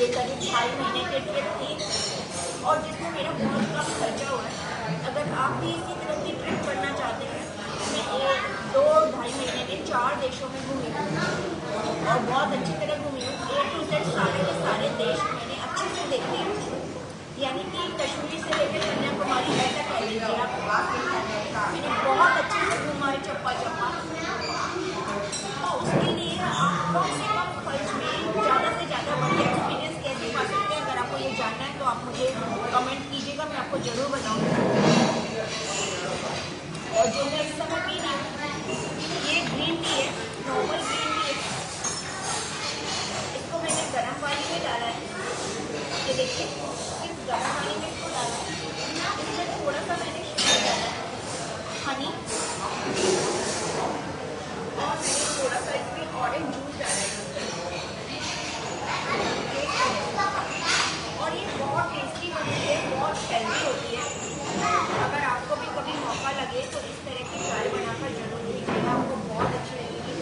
ये करीब 2.5 महीने के ट्रिप थी और जिसमें मेरा बहुत कम खर्चा हुआ है। अगर आप भी इसी तरह की ट्रिप करना चाहते हैं, मैं 2-2.5 महीने के 4 देशों में घूमी हूँ और बहुत अच्छी तरह घूमी हूँ। A to Z सारे के सारे देश मैंने अच्छे से देखे हैं, यानी कि कश्मीर से लेकर कन्याकुमारी ऐसा कह लीजिए आप। मैंने बहुत अच्छे से घूमा है चप्पा चप्पा। तो उसके लिए आप कम से कम खर्च में ज़्यादा से ज़्यादा बढ़िया एक्सपीरियंस कैसे पा सकते हैं, अगर आपको ये जानना है तो आप मुझे कमेंट कीजिएगा, मैं आपको ज़रूर बताऊँगी। और जो मैं इस समय पी रही हूँ ये ग्रीन टी है, नॉर्मल ग्रीन टी है। इसको मैंने गर्म पानी में डाला है, ये देखिए सिर्फ गर्म पानी में इसको डाला है। इसमें थोड़ा सा मैंने शुगर डाला है, हनी, और मैंने थोड़ा सा इसमें ऑरेंज जूस डाला है। और ये बहुत टेस्टी बनती है, बहुत हेल्दी होती है। अगर आपको भी कभी मौका लगे तो इस तरह की चाय बनाकर जरूर पीजिएगा, आपको बहुत अच्छी लगेगी।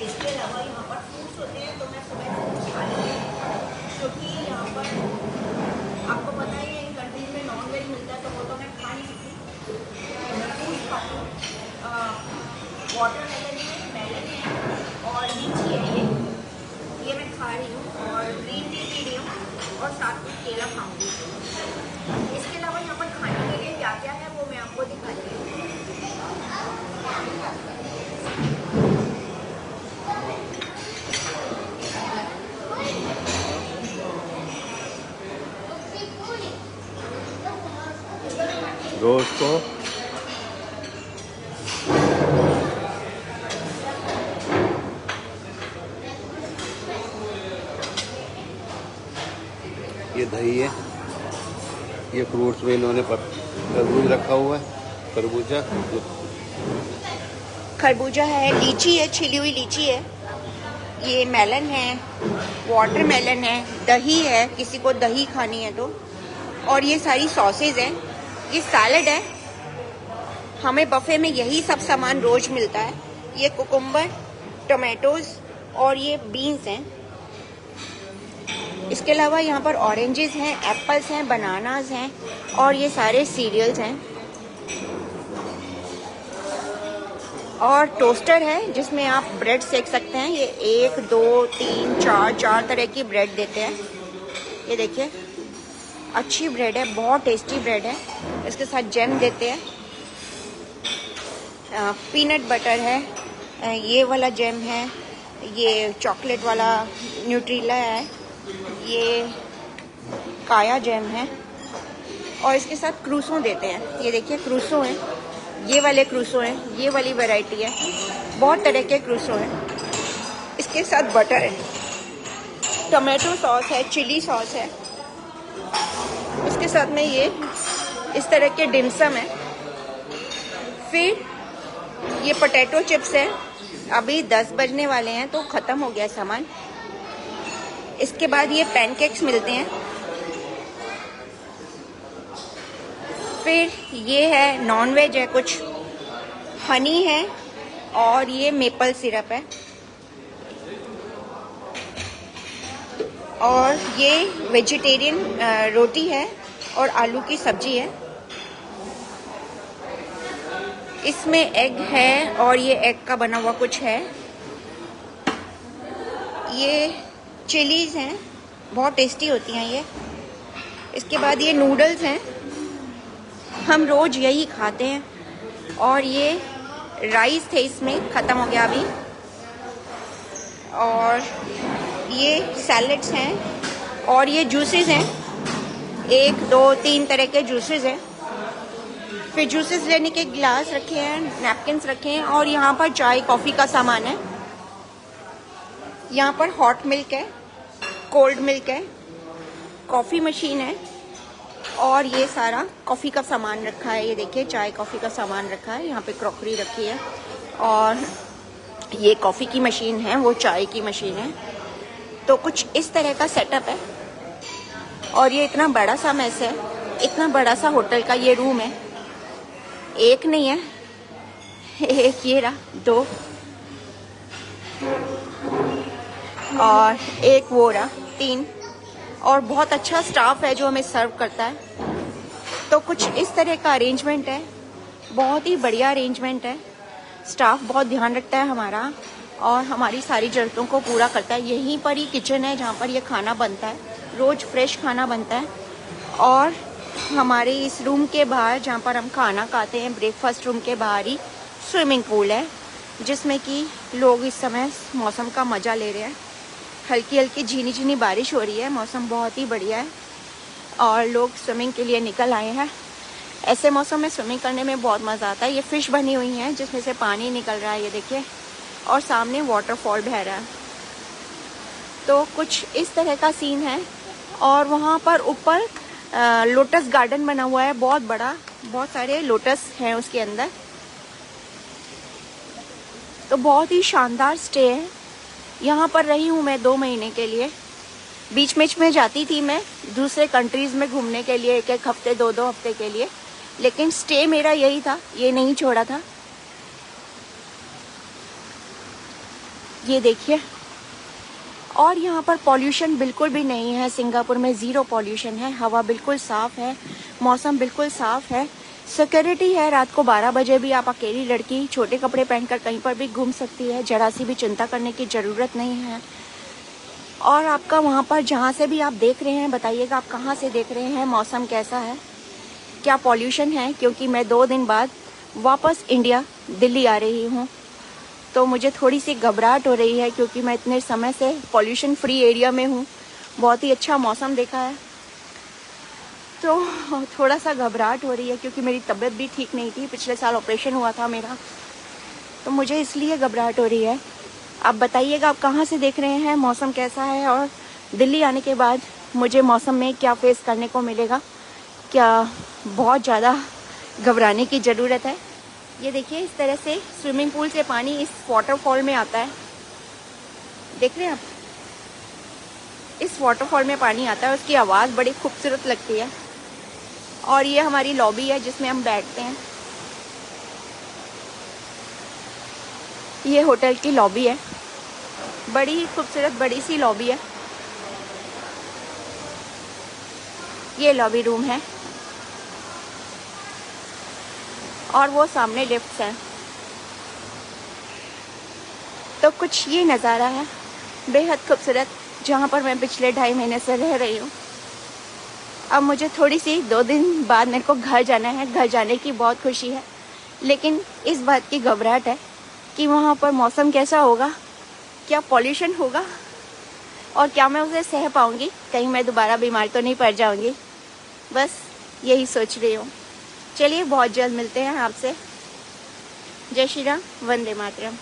इसके अलावा यहाँ पर फ्रूट्स होते हैं, तो मैं सुबह फ्रूट्स खा लेती हूँ, क्योंकि यहाँ पर आपको पता ही है इन कंट्रीज में नॉन वेज मिलता है, तो वो तो मैं खा नहीं सकती। मैं फ्रूट्स खाती हूँ। वाटरमेलन है, मेलन है और लीची है, ये मैं खा रही हूँ और ग्रीन टी पी रही हूँ और साथ में केला खाऊंगी। इसके अलावा यहाँ पर खाने के लिए क्या क्या है वो मैं आपको दिखाती हूँ। दोस्तों ये दही है, ये फ्रूट्स में इन्होंने तरबूज रखा हुआ है, खरबूजा है, लीची है, छिली हुई लीची है, ये मेलन है, वाटरमेलन है, दही है, किसी को दही खानी है तो, और ये सारी सॉसेज है, ये सैलड है। हमें बफे में यही सब सामान रोज मिलता है। ये कुकुम्बर, टोमेटोज और ये बीन्स हैं। इसके अलावा यहाँ पर ऑरेंजेस हैं, एप्पल्स हैं, बनानास हैं और ये सारे सीरियल्स हैं। और टोस्टर है जिसमें आप ब्रेड सेक सकते हैं। ये 1 2 3 4 तरह की ब्रेड देते हैं। ये देखिए अच्छी ब्रेड है, बहुत टेस्टी ब्रेड है। इसके साथ जैम देते हैं, पीनट बटर है, ये वाला जैम है, ये चॉकलेट वाला न्यूट्रीला है, ये काया जैम है और इसके साथ क्रूसो देते हैं। ये देखिए क्रूसो है, ये वाले क्रूसो हैं, ये वाली वैरायटी है, बहुत तरह के क्रूसो हैं। इसके साथ बटर है, टमाटो सॉस है, चिली सॉस है। इसके साथ में ये इस तरह के डिमसम है। फिर ये पोटैटो चिप्स है। अभी 10 बजने वाले हैं तो ख़त्म हो गया सामान। इसके बाद ये पैनकेक्स मिलते हैं। फिर ये है नॉन वेज है, कुछ हनी है और ये मेपल सिरप है और ये वेजिटेरियन रोटी है और आलू की सब्जी है। इसमें एग है और ये एग का बना हुआ कुछ है। ये चिलीज हैं, बहुत टेस्टी होती हैं ये। इसके बाद ये नूडल्स हैं, हम रोज यही खाते हैं। और ये राइस थे, इसमें ख़त्म हो गया अभी। और ये सैलड्स हैं और ये जूसेस हैं, 1 2 3 तरह के जूसेस हैं। फिर जूसेस लेने के गिलास रखे हैं, नैपकिन्स रखे हैं और यहाँ पर चाय कॉफ़ी का सामान है। यहाँ पर हॉट मिल्क है, कोल्ड मिल्क है, कॉफ़ी मशीन है और ये सारा कॉफ़ी का सामान रखा है। ये देखिए चाय कॉफ़ी का सामान रखा है, यहाँ पे क्रॉकरी रखी है और ये कॉफ़ी की मशीन है, वो चाय की मशीन है। तो कुछ इस तरह का सेटअप है। और ये इतना बड़ा सा मेस है, इतना बड़ा सा होटल का ये रूम है। एक नहीं है, एक ये रहा, 2 और एक वो रहा, 3। और बहुत अच्छा स्टाफ है जो हमें सर्व करता है। तो कुछ इस तरह का अरेंजमेंट है, बहुत ही बढ़िया अरेंजमेंट है। स्टाफ बहुत ध्यान रखता है हमारा और हमारी सारी ज़रूरतों को पूरा करता है। यहीं पर ही किचन है जहाँ पर ये खाना बनता है, रोज़ फ्रेश खाना बनता है। और हमारे इस रूम के बाहर जहाँ पर हम खाना खाते हैं, ब्रेकफास्ट रूम के बाहर ही स्विमिंग पूल है, जिसमें कि लोग इस समय मौसम का मज़ा ले रहे हैं। हल्की हल्की झीनी झीनी बारिश हो रही है, मौसम बहुत ही बढ़िया है और लोग स्विमिंग के लिए निकल आए हैं। ऐसे मौसम में स्विमिंग करने में बहुत मज़ा आता है। ये फ़िश बनी हुई हैं जिसमें से पानी निकल रहा है, ये देखिए, और सामने वाटरफॉल बह रहा है। तो कुछ इस तरह का सीन है। और वहाँ पर ऊपर लोटस गार्डन बना हुआ है, बहुत बड़ा, बहुत सारे लोटस हैं उसके अंदर। तो बहुत ही शानदार स्टे है। यहाँ पर रही हूँ मैं 2 महीने के लिए। बीच में जाती थी मैं दूसरे कंट्रीज़ में घूमने के लिए, 1-1 हफ्ते 2-2 हफ्ते के लिए, लेकिन स्टे मेरा यही था, ये नहीं छोड़ा था। ये देखिए, और यहाँ पर पॉल्यूशन बिल्कुल भी नहीं है। सिंगापुर में ज़ीरो पॉल्यूशन है, हवा बिल्कुल साफ़ है, मौसम बिल्कुल साफ़ है, सिक्योरिटी है। रात को 12 बजे भी आप अकेली लड़की छोटे कपड़े पहनकर कहीं पर भी घूम सकती है, जरा सी भी चिंता करने की ज़रूरत नहीं है। और आपका वहाँ पर जहाँ से भी आप देख रहे हैं, बताइएगा आप कहाँ से देख रहे हैं, मौसम कैसा है, क्या पॉल्यूशन है। क्योंकि मैं 2 दिन बाद वापस इंडिया दिल्ली आ रही हूँ, तो मुझे थोड़ी सी घबराहट हो रही है क्योंकि मैं इतने समय से पॉल्यूशन फ्री एरिया में हूँ, बहुत ही अच्छा मौसम देखा है। तो थोड़ा सा घबराहट हो रही है क्योंकि मेरी तबीयत भी ठीक नहीं थी, पिछले साल ऑपरेशन हुआ था मेरा, तो मुझे इसलिए घबराहट हो रही है। आप बताइएगा आप कहाँ से देख रहे हैं, मौसम कैसा है, और दिल्ली आने के बाद मुझे मौसम में क्या फेस करने को मिलेगा, क्या बहुत ज़्यादा घबराने की ज़रूरत है। ये देखिए, इस तरह से स्विमिंग पूल से पानी इस वाटरफॉल में आता है, देख रहे हैं आप, इस वाटरफॉल में पानी आता है, उसकी आवाज़ बड़ी खूबसूरत लगती है। और ये हमारी लॉबी है जिसमें हम बैठते हैं, ये होटल की लॉबी है, बड़ी ही खूबसूरत बड़ी सी लॉबी है। ये लॉबी रूम है और वो सामने लिफ्ट्स हैं। तो कुछ ये नज़ारा है बेहद खूबसूरत, जहाँ पर मैं पिछले 2.5 महीने से रह रही हूँ। अब मुझे थोड़ी सी 2 दिन बाद मेरे को घर जाना है, घर जाने की बहुत खुशी है, लेकिन इस बात की घबराहट है कि वहाँ पर मौसम कैसा होगा, क्या पॉल्यूशन होगा और क्या मैं उसे सह पाऊँगी, कहीं मैं दोबारा बीमार तो नहीं पड़ जाऊँगी। बस यही सोच रही हूँ। चलिए, बहुत जल्द मिलते हैं आपसे। जय श्री राम, वंदे मातरम।